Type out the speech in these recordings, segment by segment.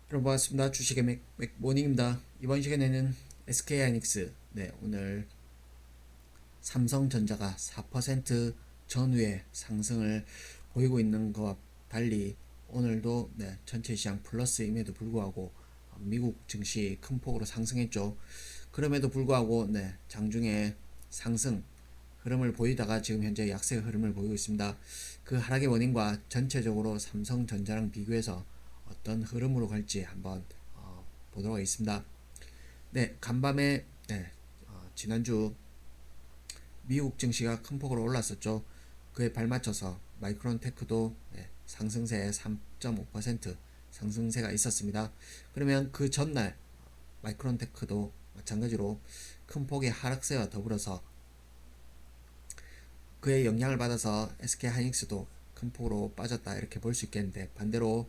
여러분 반갑습니다. 주식의 맥모닝입니다. 이번 시간에는 SK하이닉스, 오늘 삼성전자가 4% 전후의 상승을 보이고 있는 것과 달리 오늘도 전체 시장 플러스임에도 불구하고 미국 증시 큰 폭으로 상승했죠. 그럼에도 불구하고 장중에 상승 흐름을 보이다가 지금 현재 약세 흐름을 보이고 있습니다. 그 하락의 원인과 전체적으로 삼성전자랑 비교해서 어떤 흐름으로 갈지 한번 보도록 하겠습니다. 간밤에 지난주 미국 증시가 큰 폭으로 올랐었죠. 그에 발맞춰서 마이크론테크도 상승세 3.5% 상승세가 있었습니다. 그러면 그 전날 마이크론테크도 마찬가지로 큰 폭의 하락세와 더불어서 그의 영향을 받아서 SK하이닉스도 큰 폭으로 빠졌다 이렇게 볼 수 있겠는데, 반대로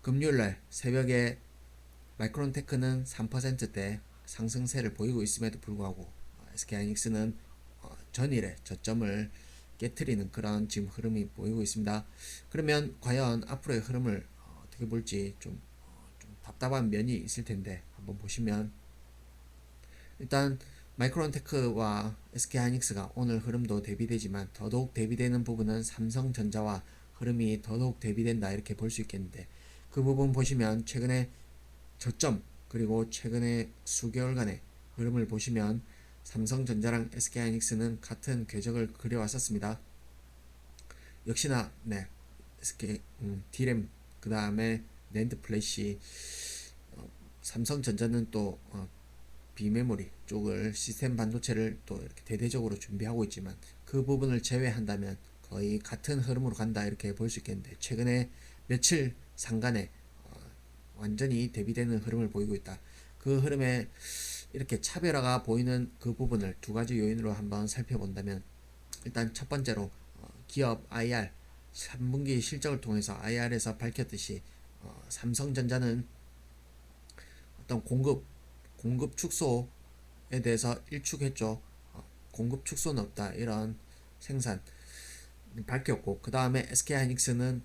금요일날 새벽에 마이크론테크는 3%대 상승세를 보이고 있음에도 불구하고 SK하이닉스는 전일의 저점을 깨트리는 그런 지금 흐름이 보이고 있습니다. 그러면 과연 앞으로의 흐름을 어떻게 볼지 좀 답답한 면이 있을 텐데, 한번 보시면 일단 마이크론테크와 SK하이닉스가 오늘 흐름도 대비되지만 더더욱 대비되는 부분은 삼성전자와 흐름이 더더욱 대비된다 이렇게 볼 수 있겠는데, 그 부분 보시면 최근에 저점 그리고 최근에 수개월간의 흐름을 보시면 삼성전자랑 SK하이닉스는 같은 궤적을 그려왔었습니다. 역시나 SK D램 그 다음에 낸드 플래시, 삼성전자는 또 비메모리 쪽을 시스템 반도체를 또 이렇게 대대적으로 준비하고 있지만 그 부분을 제외한다면 거의 같은 흐름으로 간다 이렇게 볼 수 있겠는데, 최근에 며칠 상간에 완전히 대비되는 흐름을 보이고 있다. 그 흐름에 이렇게 차별화가 보이는 그 부분을 두 가지 요인으로 한번 살펴본다면, 일단 첫 번째로 기업 IR 3분기 실적을 통해서 IR에서 밝혔듯이 삼성전자는 어떤 공급 축소에 대해서 일축했죠. 공급 축소는 없다 이런 생산 밝혔고, 그 다음에 SK하이닉스는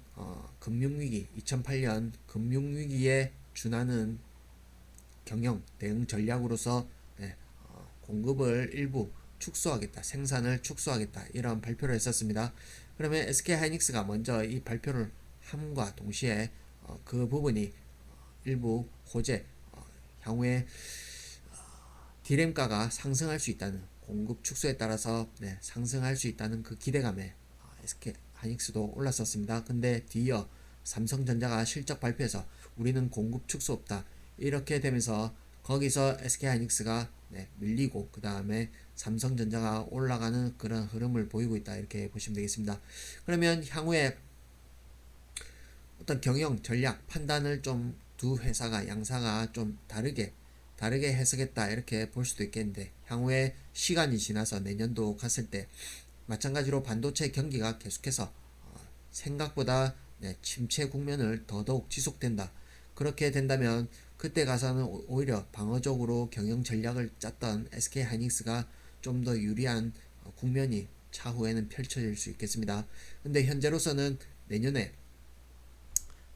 금융위기 2008년 금융위기에 준하는 경영 대응 전략으로서 공급을 일부 축소하겠다, 생산을 축소하겠다 이런 발표를 했었습니다. 그러면 SK하이닉스가 먼저 이 발표를 함과 동시에 그 부분이 일부 호재, 향후에 디램가가 상승할 수 있다는, 공급 축소에 따라서 상승할 수 있다는 그 기대감에 SK하이닉스도 올랐었습니다. 근데 뒤이어 삼성전자가 실적 발표해서 우리는 공급 축소 없다 이렇게 되면서 거기서 SK하이닉스가 밀리고, 그 다음에 삼성전자가 올라가는 그런 흐름을 보이고 있다 이렇게 보시면 되겠습니다. 그러면 향후에 어떤 경영 전략 판단을 좀 두 회사가 양사가 좀 다르게 해석했다 이렇게 볼 수도 있겠는데, 향후에 시간이 지나서 내년도 갔을 때 마찬가지로 반도체 경기가 계속해서 생각보다 침체 국면을 더더욱 지속된다. 그렇게 된다면 그때 가서는 오히려 방어적으로 경영 전략을 짰던 SK하이닉스가 좀 더 유리한 국면이 차후에는 펼쳐질 수 있겠습니다. 근데 현재로서는 내년에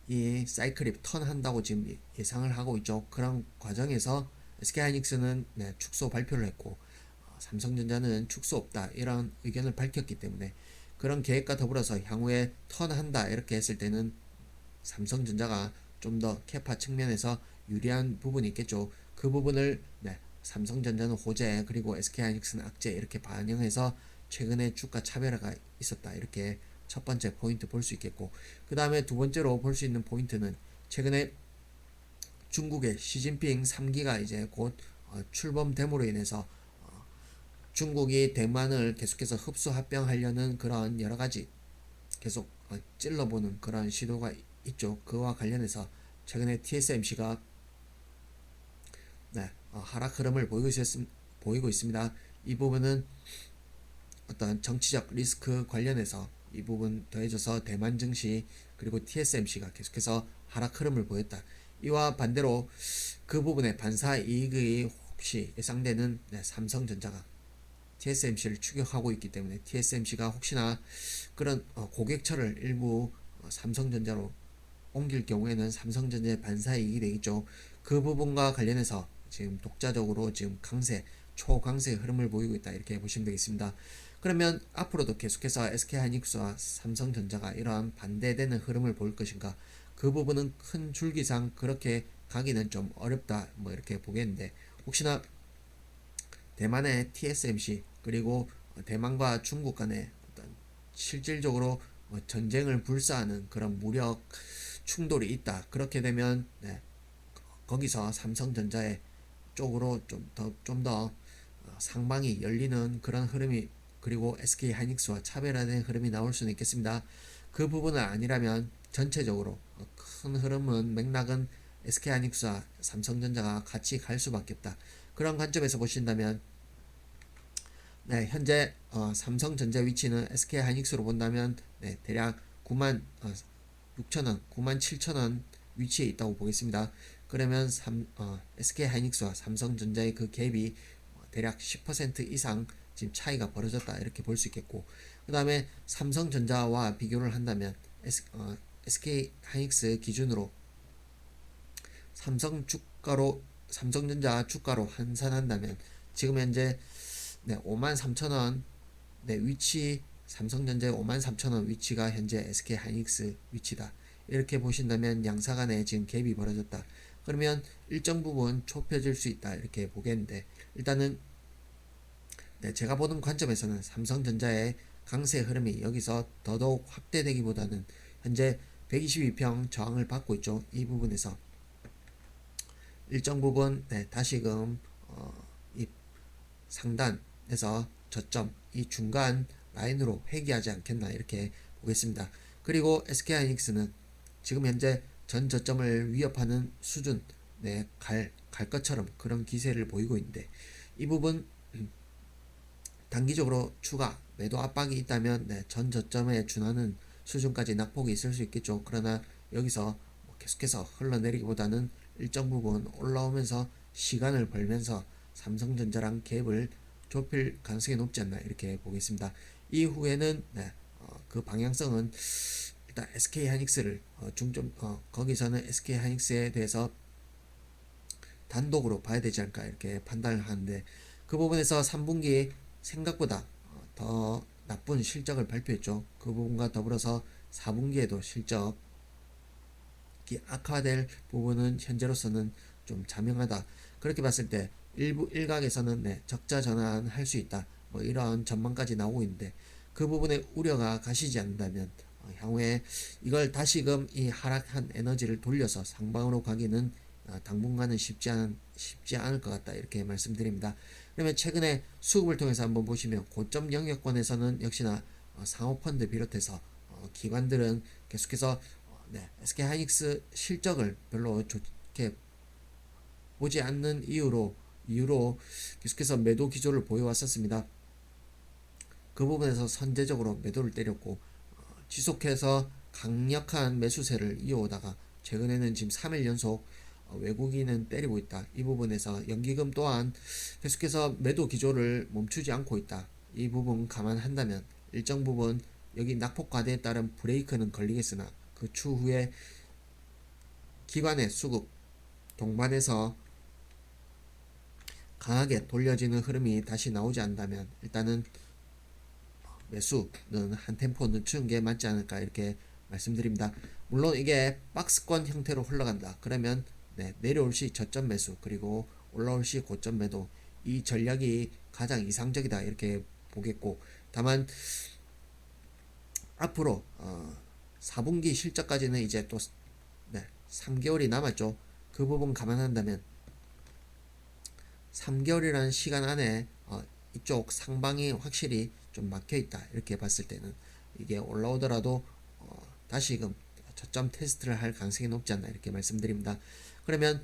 이 사이클이 턴한다고 지금 예상을 하고 있죠. 그런 과정에서 SK하이닉스는 축소 발표를 했고, 삼성전자는 축소 없다 이런 의견을 밝혔기 때문에 그런 계획과 더불어서 향후에 턴한다 이렇게 했을 때는 삼성전자가 좀 더 캐파 측면에서 유리한 부분이 있겠죠. 그 부분을 삼성전자는 호재 그리고 SK하이닉스는 악재 이렇게 반영해서 최근에 주가 차별화가 있었다 이렇게 첫 번째 포인트 볼 수 있겠고, 그 다음에 두 번째로 볼 수 있는 포인트는 최근에 중국의 시진핑 3기가 이제 곧 출범됨으로 인해서 중국이 대만을 계속해서 흡수 합병하려는 그런 여러 가지 계속 찔러보는 그런 시도가 있죠. 그와 관련해서 최근에 TSMC가 하락 흐름을 보이고 있습니다. 이 부분은 어떤 정치적 리스크 관련해서 이 부분 더해져서 대만 증시 그리고 TSMC가 계속해서 하락 흐름을 보였다. 이와 반대로 그 부분에 반사 이익이 혹시 예상되는 삼성전자가 TSMC를 추격하고 있기 때문에 TSMC가 혹시나 그런 고객처를 일부 삼성전자로 옮길 경우에는 삼성전자의 반사이익이 되겠죠. 그 부분과 관련해서 지금 독자적으로 지금 초강세 흐름을 보이고 있다 이렇게 보시면 되겠습니다. 그러면 앞으로도 계속해서 SK하이닉스와 삼성전자가 이러한 반대되는 흐름을 보일 것인가? 그 부분은 큰 줄기상 그렇게 가기는 좀 어렵다 뭐 이렇게 보겠는데, 혹시나 대만의 TSMC 그리고 대만과 중국 간의 어떤 실질적으로 전쟁을 불사하는 그런 무력 충돌이 있다. 그렇게 되면 거기서 삼성전자의 쪽으로 좀 더 상방이 열리는 그런 흐름이, 그리고 SK하이닉스와 차별화된 흐름이 나올 수는 있겠습니다. 그 부분은 아니라면 전체적으로 큰 흐름은 맥락은 SK하이닉스와 삼성전자가 같이 갈 수밖에 없다. 그런 관점에서 보신다면 현재 삼성전자 위치는 SK하이닉스로 본다면 대략 9만 6천원, 9만 7천원 위치에 있다고 보겠습니다. 그러면 SK하이닉스와 삼성전자의 그 갭이 대략 10% 이상 지금 차이가 벌어졌다 이렇게 볼 수 있겠고, 그 다음에 삼성전자와 비교를 한다면 SK하이닉스 기준으로 삼성전자 주가로 환산한다면 지금 현재 53,000원 위치, 삼성전자의 53,000원 위치가 현재 SK하이닉스 위치다. 이렇게 보신다면 양사 간에 지금 갭이 벌어졌다. 그러면 일정 부분 좁혀질 수 있다 이렇게 보겠는데, 일단은 제가 보는 관점에서는 삼성전자의 강세 흐름이 여기서 더더욱 확대되기보다는 현재 122평 저항을 받고 있죠. 이 부분에서 일정 부분 다시금 이 상단에서 저점, 이 중간 라인으로 회귀하지 않겠나 이렇게 보겠습니다. 그리고 SK하이닉스는 지금 현재 전 저점을 위협하는 수준 갈 것처럼 그런 기세를 보이고 있는데, 이 부분 단기적으로 추가 매도 압박이 있다면 전 저점에 준하는 수준까지 낙폭이 있을 수 있겠죠. 그러나 여기서 계속해서 흘러내리기보다는 일정 부분 올라오면서 시간을 벌면서 삼성전자랑 갭을 좁힐 가능성이 높지 않나 이렇게 보겠습니다. 이후에는 그 방향성은 일단 SK하이닉스를 거기서는 SK하이닉스에 대해서 단독으로 봐야 되지 않을까 이렇게 판단을 하는데, 그 부분에서 3분기 생각보다 더 나쁜 실적을 발표했죠. 그 부분과 더불어서 4분기에도 실적이 악화될 부분은 현재로서는 좀 자명하다. 그렇게 봤을 때 일각에서는 적자 전환할 수 있다. 뭐 이런 전망까지 나오고 있는데, 그 부분에 우려가 가시지 않는다면 향후에 이걸 다시금 이 하락한 에너지를 돌려서 상방으로 가기는 당분간은 쉽지 않을 것 같다 이렇게 말씀드립니다. 그러면 최근에 수급을 통해서 한번 보시면 고점 영역권에서는 역시나 상호펀드 비롯해서 기관들은 계속해서 SK하이닉스 실적을 별로 좋게 보지 않는 이유로 계속해서 매도 기조를 보여왔었습니다. 그 부분에서 선제적으로 매도를 때렸고 지속해서 강력한 매수세를 이어오다가 최근에는 지금 3일 연속 외국인은 때리고 있다. 이 부분에서 연기금 또한 계속해서 매도 기조를 멈추지 않고 있다. 이 부분 감안한다면 일정 부분 여기 낙폭 과대에 따른 브레이크는 걸리겠으나 그 추후에 기관의 수급 동반해서 강하게 돌려지는 흐름이 다시 나오지 않는다면 일단은 매수는 한 템포 늦추는 게 맞지 않을까 이렇게 말씀드립니다. 물론 이게 박스권 형태로 흘러간다. 그러면 내려올 시 저점 매수 그리고 올라올 시 고점 매도, 이 전략이 가장 이상적이다 이렇게 보겠고, 다만 앞으로 4분기 실적까지는 이제 또 3개월이 남았죠. 그 부분 감안한다면 3개월이라는 시간 안에 이쪽 상방이 확실히 좀 막혀 있다 이렇게 봤을 때는 이게 올라오더라도 다시금 저점 테스트를 할 가능성이 높지 않나 이렇게 말씀드립니다. 그러면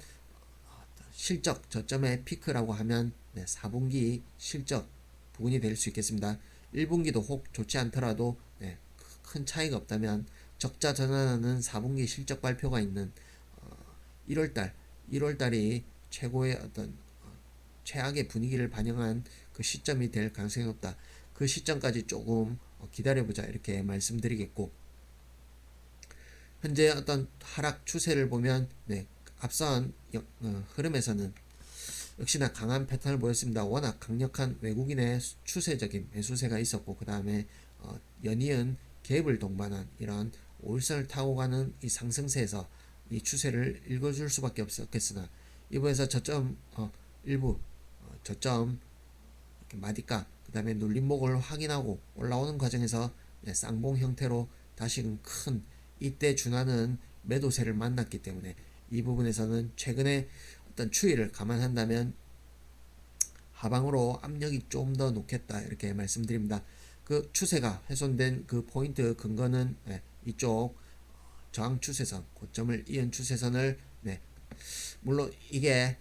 실적 저점의 피크라고 하면 4분기 실적 부분이 될 수 있겠습니다. 1분기도 혹 좋지 않더라도 큰 차이가 없다면 적자 전환하는 4분기 실적 발표가 있는 1월달이 최고의 어떤 최악의 분위기를 반영한 그 시점이 될 가능성이 높다. 그 시점까지 조금 기다려보자 이렇게 말씀드리겠고, 현재 어떤 하락 추세를 보면 네, 앞선 흐름에서는 역시나 강한 패턴을 보였습니다. 워낙 강력한 외국인의 추세적인 매수세가 있었고 그 다음에 연이은 갭을 동반한 이런 5일선을 타고 가는 이 상승세에서 이 추세를 읽어줄 수밖에 없었겠으나 이부에서 저점 일부 저점 마디가 그 다음에 눌림목을 확인하고 올라오는 과정에서 쌍봉 형태로 다시금 큰 이때 준하는 매도세를 만났기 때문에 이 부분에서는 최근에 어떤 추이를 감안한다면 하방으로 압력이 좀 더 놓겠다 이렇게 말씀드립니다. 그 추세가 훼손된 그 포인트 근거는 이쪽 저항 추세선 고점을 이은 추세선을 물론 이게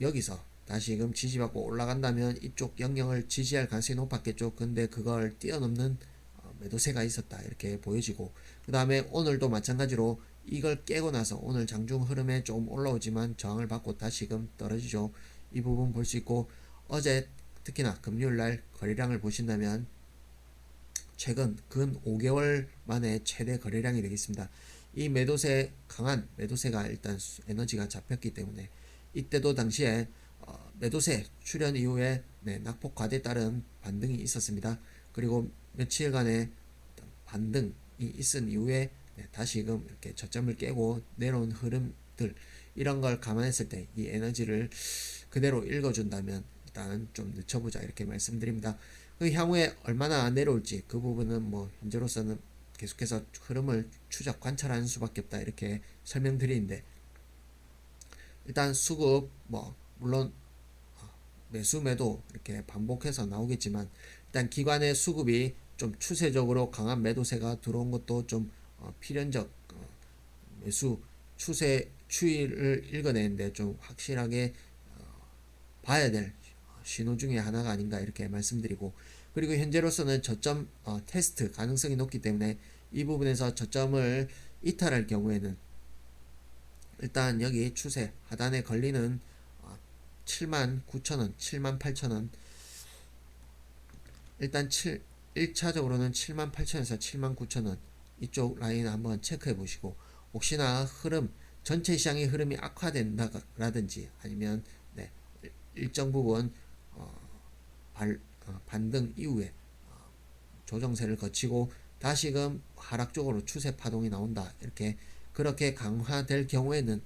여기서 다시금 지지받고 올라간다면 이쪽 영역을 지지할 가능성이 높았겠죠. 근데 그걸 뛰어넘는 매도세가 있었다 이렇게 보여지고 그 다음에 오늘도 마찬가지로 이걸 깨고 나서 오늘 장중 흐름에 조금 올라오지만 저항을 받고 다시금 떨어지죠. 이 부분 볼 수 있고 어제 특히나 금요일날 거래량을 보신다면 최근 근 5개월 만에 최대 거래량이 되겠습니다. 이 매도세 강한 매도세가 일단 에너지가 잡혔기 때문에 이때도 당시에 매도세 출현 이후에 낙폭 과대에 따른 반등이 있었습니다. 그리고 며칠간의 반등이 있은 이후에 다시금 이렇게 저점을 깨고 내려온 흐름들 이런 걸 감안했을 때 이 에너지를 그대로 읽어준다면 일단 좀 늦춰보자 이렇게 말씀드립니다. 그 향후에 얼마나 내려올지 그 부분은 뭐 현재로서는 계속해서 흐름을 추적 관찰하는 수밖에 없다 이렇게 설명드리는데 일단 수급 뭐 물론 매수 매도 이렇게 반복해서 나오겠지만 일단 기관의 수급이 좀 추세적으로 강한 매도세가 들어온 것도 좀 필연적 매수 추세 추이를 읽어내는데 좀 확실하게 봐야 될 신호 중에 하나가 아닌가 이렇게 말씀드리고 그리고 현재로서는 저점 테스트 가능성이 높기 때문에 이 부분에서 저점을 이탈할 경우에는 일단 여기 추세 하단에 걸리는 79,000원, 78,000원 일단 1차적으로는 78,000원에서 79,000원 이쪽 라인 한번 체크해 보시고 혹시나 흐름 전체 시장의 흐름이 악화된다라든지 아니면 일정 부분 반등 이후에 조정세를 거치고 다시금 하락 쪽으로 추세 파동이 나온다 이렇게 그렇게 강화될 경우에는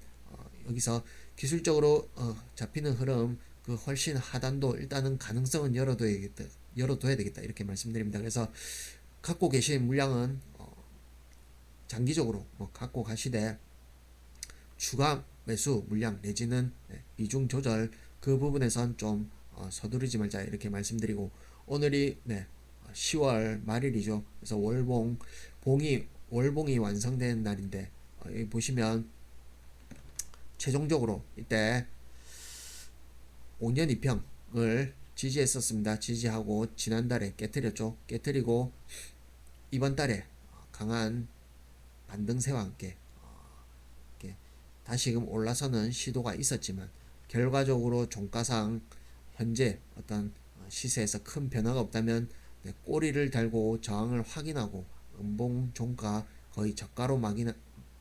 여기서 기술적으로 잡히는 흐름 그 훨씬 하단도 일단은 가능성은 열어둬야 되겠다 이렇게 말씀드립니다. 그래서 갖고 계신 물량은 장기적으로 갖고 가시되 추가 매수 물량 내지는 비중 조절 그 부분에선 좀 서두르지 말자 이렇게 말씀드리고 오늘이 10월 말일이죠. 그래서 월봉이 완성된 날인데 여기 보시면 최종적으로 이때 5년 2평을 지지했었습니다. 지지하고 지난달에 깨뜨렸죠. 깨뜨리고 이번 달에 강한 반등세와 함께 다시금 올라서는 시도가 있었지만 결과적으로 종가상 현재 어떤 시세에서 큰 변화가 없다면 꼬리를 달고 저항을 확인하고 음봉 종가 거의 저가로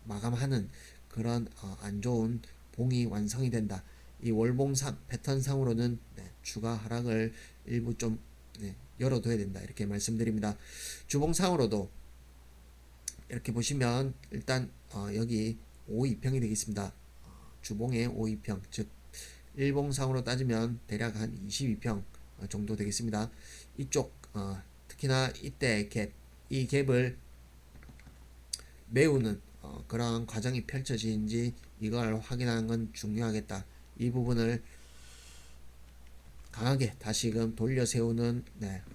마감하는 그런 안 좋은 봉이 완성이 된다. 이 월봉상 패턴상으로는 추가 하락을 일부 좀 열어둬야 된다 이렇게 말씀드립니다. 주봉상으로도 이렇게 보시면 일단 여기 5,2평이 되겠습니다. 주봉의 5,2평 즉 일봉상으로 따지면 대략 한 22평 정도 되겠습니다. 이쪽 특히나 이때 이 갭을 메우는 그러한 과정이 펼쳐지는지 이걸 확인하는 건 중요하겠다. 이 부분을 강하게 다시금 돌려 세우는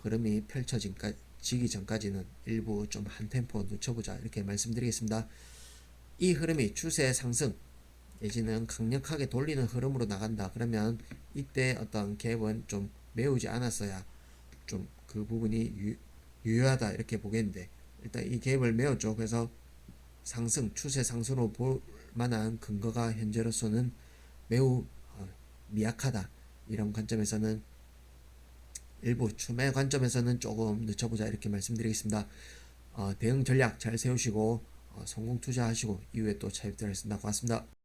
흐름이 펼쳐지기 전까지는 일부 좀 한 템포 늦춰보자 이렇게 말씀드리겠습니다. 이 흐름이 추세 상승 내지는 강력하게 돌리는 흐름으로 나간다. 그러면 이때 어떤 갭은 좀 메우지 않았어야 좀 그 부분이 유효하다 이렇게 보겠는데 일단 이 갭을 메웠죠. 그래서 추세 상승으로 볼 만한 근거가 현재로서는 매우 미약하다. 이런 관점에서는 일부 추매 관점에서는 조금 늦춰보자 이렇게 말씀드리겠습니다. 대응 전략 잘 세우시고 성공 투자하시고 이후에 또 차입들 하겠습니다. 고맙습니다.